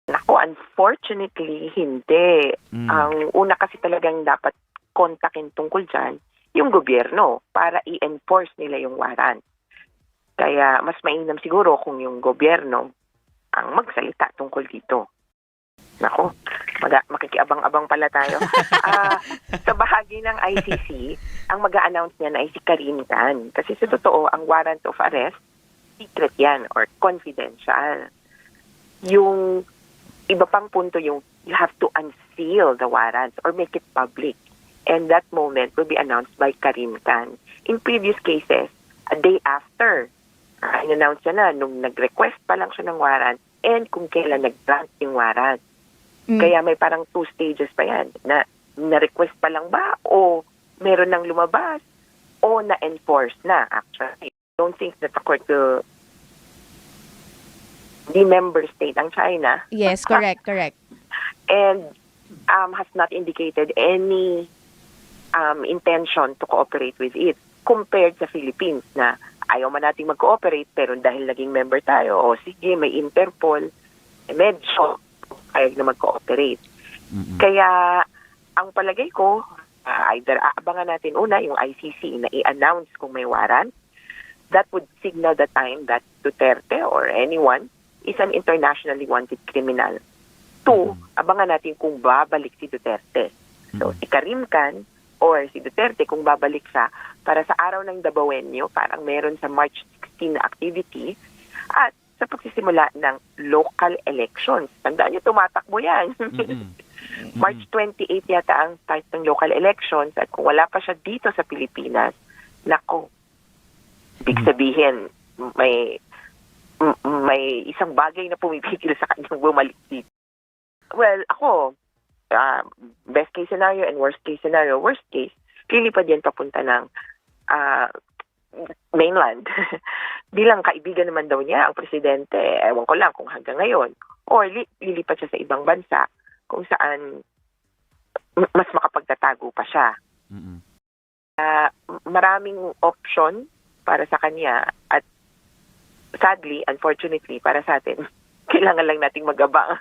Naku, unfortunately, hindi. Ang una kasi talagang dapat kontakin tungkol dyan, yung gobyerno para i-enforce nila yung warrant. Kaya mas mainam siguro kung yung gobyerno ang magsalita tungkol dito. Naku, makikiabang-abang pala tayo. Sa bahagi ng ICC, ang mag-a-announce niyan ay si Karim Khan. Kasi sa totoo, ang warrant of arrest, secret yan or confidential. Yung iba pang punto yung you have to unseal the warrants or make it public. And that moment will be announced by Karim Khan. In previous cases, a day after, in-announce niya na nung nag-request pa lang siya ng warrant and kung kailan nag-grant yung warrant. Kaya may parang 2 stages pa yan. Na-request pa lang ba o meron nang lumabas o na-enforce na actually. I don't think that the court will the member state ang China. Yes, correct. And has not indicated any intention to cooperate with it compared sa Philippines na ayaw man nating mag-cooperate pero dahil naging member tayo, o sige, may Interpol, medyo ayaw na mag-cooperate. Kaya ang palagay ko, either aabangan natin una yung ICC na i-announce kung may warrant. That would signal the time that Duterte or anyone is an internationally wanted criminal. 2, abangan natin kung babalik si Duterte. So, si Karim Khan or si Duterte kung babalik siya para sa araw ng Dabawenyo, parang meron sa March 16 na activity, at sa pagsisimula ng local elections. Tandaan niyo, tumatakbo yan. March 28 yata ang start ng local elections, at kung wala pa siya dito sa Pilipinas, nako, big sabihin, may isang bagay na pumipigil sa kanyang bumalik dito. Well, ako, best case scenario and worst case scenario. Worst case, lilipad yan papunta ng mainland. Bilang kaibigan naman daw niya ang presidente, ewan ko lang kung hanggang ngayon. Or lilipat siya sa ibang bansa kung saan mas makapagtatago pa siya. Maraming option para sa kanya, at sadly, unfortunately, para sa atin, kailangan lang nating magabang.